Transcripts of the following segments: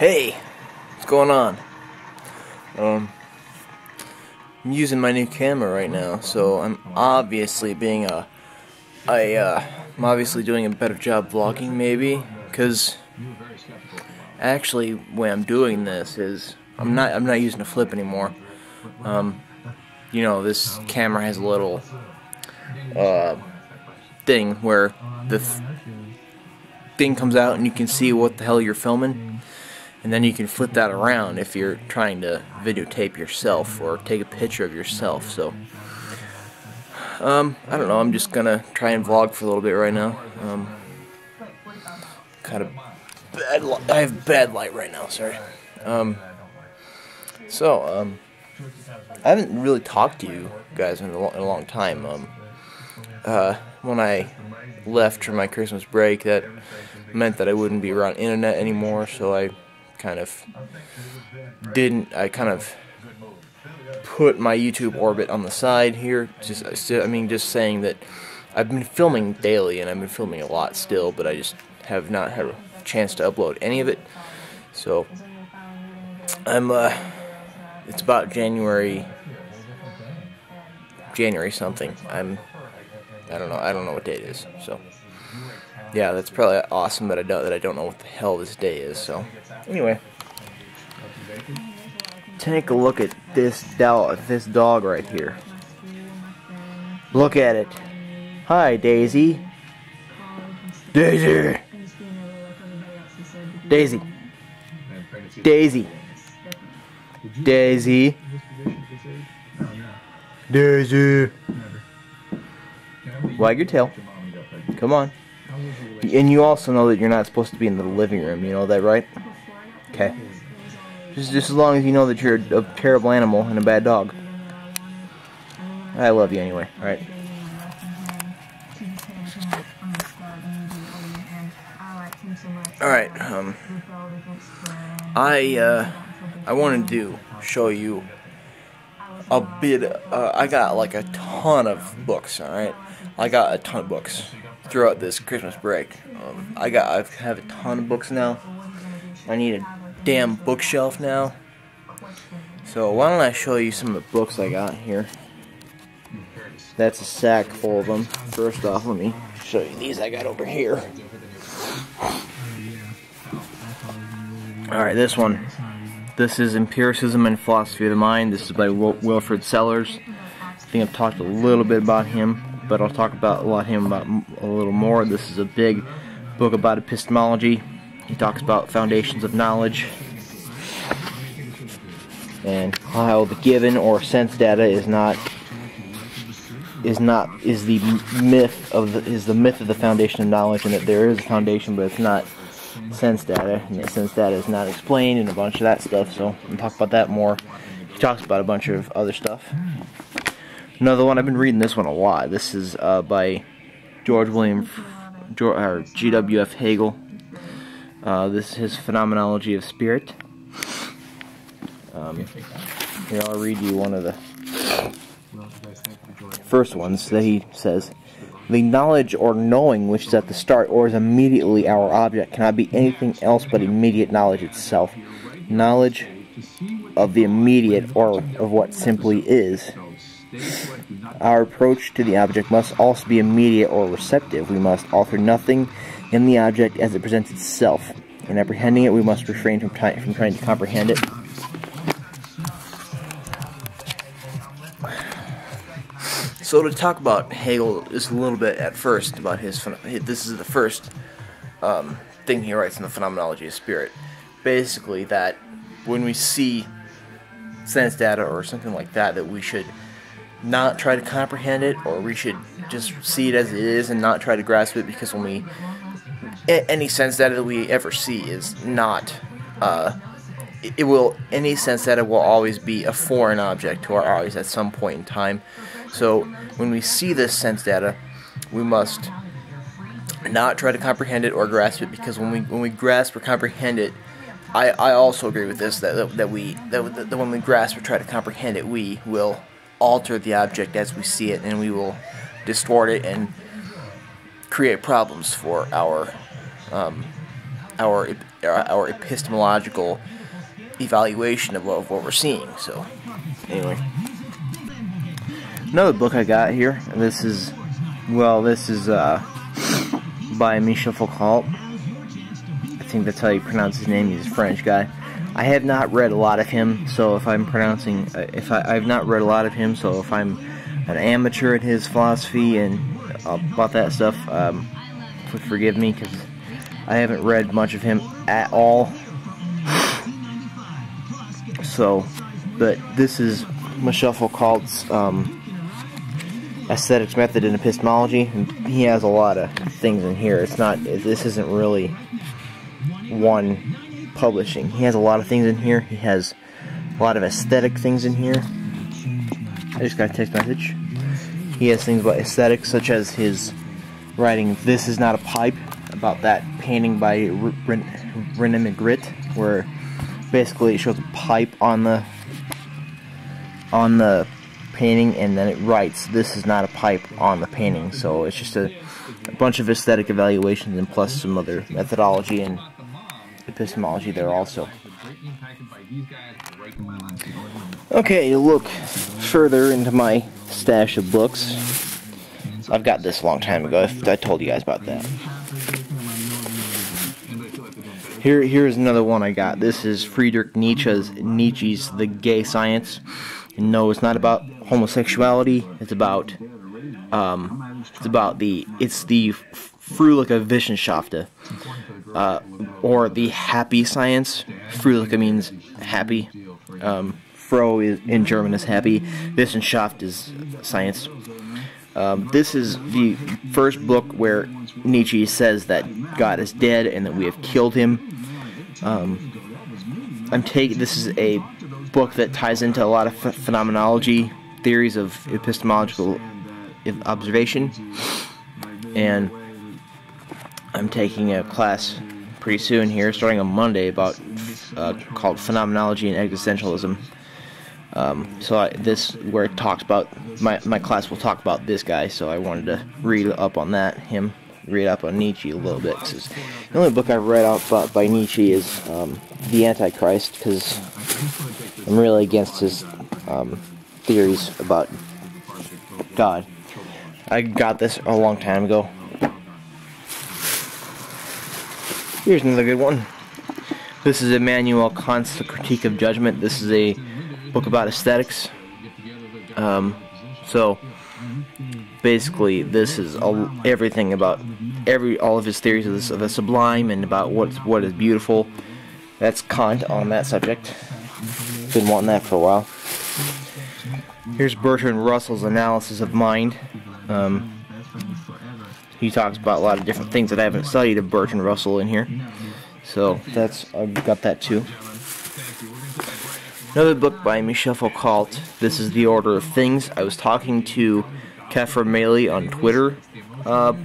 Hey, what's going on? I'm using my new camera right now, so I'm obviously being I'm obviously doing a better job vlogging, maybe, because actually, the way I'm doing this is I'm not using a flip anymore. You know, this camera has a little thing where the thing comes out and you can see what the hell you're filming. And then you can flip that around if you're trying to videotape yourself or take a picture of yourself. So, I don't know. I'm just gonna try and vlog for a little bit right now. Kind of bad. I have bad light right now. Sorry. I haven't really talked to you guys in a long time. When I left for my Christmas break, that meant that I wouldn't be around internet anymore. So I kind of put my YouTube orbit on the side here. Just saying that I've been filming daily, and I've been filming a lot still, but I just have not had a chance to upload any of it. So it's about January something. I don't know what day it is. So yeah, that's probably awesome that I don't know what the hell this day is. So anyway, take a look at this dog right here. Look at it. Hi, Daisy. Daisy. Daisy. Daisy. Daisy. Daisy. Wag your tail. Come on. And you also know that you're not supposed to be in the living room. You know that, right? Okay. Just as long as you know that you're a terrible animal and a bad dog. I love you anyway. All right. All right. I wanted to show you a bit. I got like a ton of books. All right. I got a ton of books throughout this Christmas break. I have a ton of books now. I need a damn bookshelf now. So why don't I show you some of the books I got here. That's a sack full of them. First off, let me show you these I got over here. Alright, this one. This is Empiricism and Philosophy of the Mind. This is by Wilfrid Sellers. I think I've talked a little bit about him, but I'll talk about him a little more. This is a big book about epistemology. He talks about foundations of knowledge and how the given or sense data is the myth of the foundation of knowledge, and that there is a foundation, but it's not sense data, and that sense data is not explained, and a bunch of that stuff. So we'll talk about that more. He talks about a bunch of other stuff. Another one, I've been reading this one a lot. This is by G.W.F. Hegel. This is his Phenomenology of Spirit. Here, I'll read you one of the first ones that he says. The knowledge or knowing which is at the start or is immediately our object cannot be anything else but immediate knowledge itself. Knowledge of the immediate or of what simply is. Our approach to the object must also be immediate or receptive. We must alter nothing in the object as it presents itself. In apprehending it, we must refrain from trying to comprehend it. So to talk about Hegel just a little bit at first about this is the first thing he writes in the Phenomenology of Spirit. Basically, that when we see sense data or something like that, that we should not try to comprehend it, or we should just see it as it is and not try to grasp it, because when any sense data that we ever see is not any sense data will always be a foreign object to our eyes at some point in time. So when we see this sense data, we must not try to comprehend it or grasp it, because when we grasp or comprehend it, I also agree with this, that when we grasp or try to comprehend it, we will alter the object as we see it, and we will distort it and create problems for our our epistemological evaluation of what we're seeing. So, anyway, another book I got here. This is by Michel Foucault. I think that's how you pronounce his name. He's a French guy. I have not read a lot of him, so if I'm pronouncing, I've not read a lot of him, so if I'm an amateur at his philosophy and about that stuff, please forgive me, because I haven't read much of him at all. So, but this is Michel Foucault's aesthetics method in epistemology, and he has a lot of things in here. This isn't really one publishing. He has a lot of things in here. He has a lot of aesthetic things in here. I just got a text message. He has things about aesthetics, such as his writing "This Is Not a Pipe," about that painting by René Magritte, where basically it shows a pipe on the painting, and then it writes "This is not a pipe" on the painting. So it's just a bunch of aesthetic evaluations, and plus some other methodology and epistemology there also. Okay, look further into my stash of books. I've got this a long time ago. I told you guys about that. Here's another one I got. This is Friedrich Nietzsche's The Gay Science. And no, it's not about homosexuality. It's the Fröhliche Wissenschaft, or the happy science. Fröhliche means happy. Froh is in German is happy. Wissenschaft is science. This is the first book where Nietzsche says that God is dead and that we have killed him. This is a book that ties into a lot of phenomenology theories of epistemological observation, and I'm taking a class pretty soon here, starting on Monday, about called Phenomenology and Existentialism. Where it talks about my class will talk about this guy, so I wanted to read up on that, read up on Nietzsche a little bit. Cause the only book I've read about by Nietzsche is The Antichrist, because I'm really against his theories about God. I got this a long time ago. Here's another good one. This is Immanuel Kant's The Critique of Judgment. This is a book about aesthetics. So basically, this is everything about all of his theories of the sublime and about what is beautiful. That's Kant on that subject. Been wanting that for a while. Here's Bertrand Russell's Analysis of Mind. He talks about a lot of different things that I haven't studied of Bertrand Russell in here. So I've got that too. Another book by Michel Foucault. This is The Order of Things. I was talking to Kefra Maley on Twitter a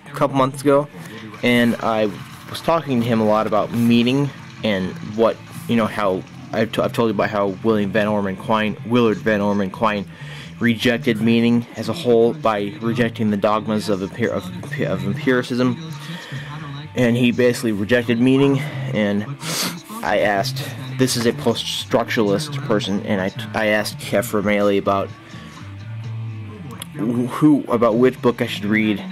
couple months ago, and I was talking to him a lot about meaning and how I've told you about how Willard Van Orman Quine rejected meaning as a whole by rejecting the dogmas of empiricism, and he basically rejected meaning. And I asked, this is a post-structuralist person, and I asked Kefra Maley about which book I should read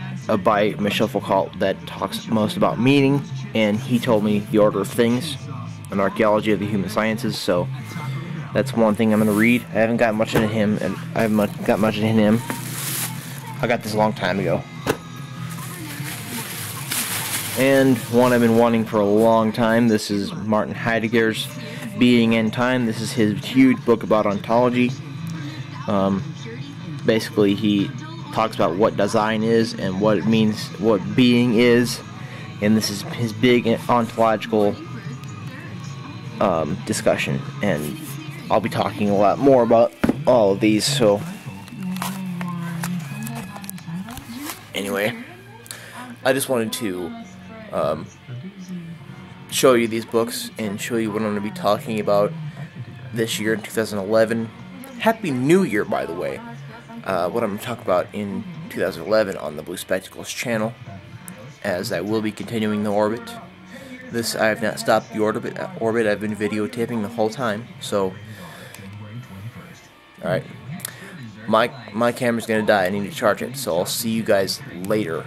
by Michel Foucault that talks most about meaning, and he told me The Order of Things, an archaeology of the human sciences. So that's one thing I'm going to read. I haven't got much into him, and I haven't got much into him. I got this a long time ago. And one I've been wanting for a long time. This is Martin Heidegger's Being and Time. This is his huge book about ontology. Basically, he talks about what design is and what it means, what being is, and this is his big ontological discussion. And I'll be talking a lot more about all of these. So, anyway, I just wanted to show you these books and show you what I'm going to be talking about this year in 2011. Happy New Year, by the way. What I'm going to talk about in 2011 on the Blue Spectacles channel, as I will be continuing the orbit. This, I have not stopped the orbit. I've been videotaping the whole time. So, alright. My camera's gonna die. I need to charge it. So I'll see you guys later.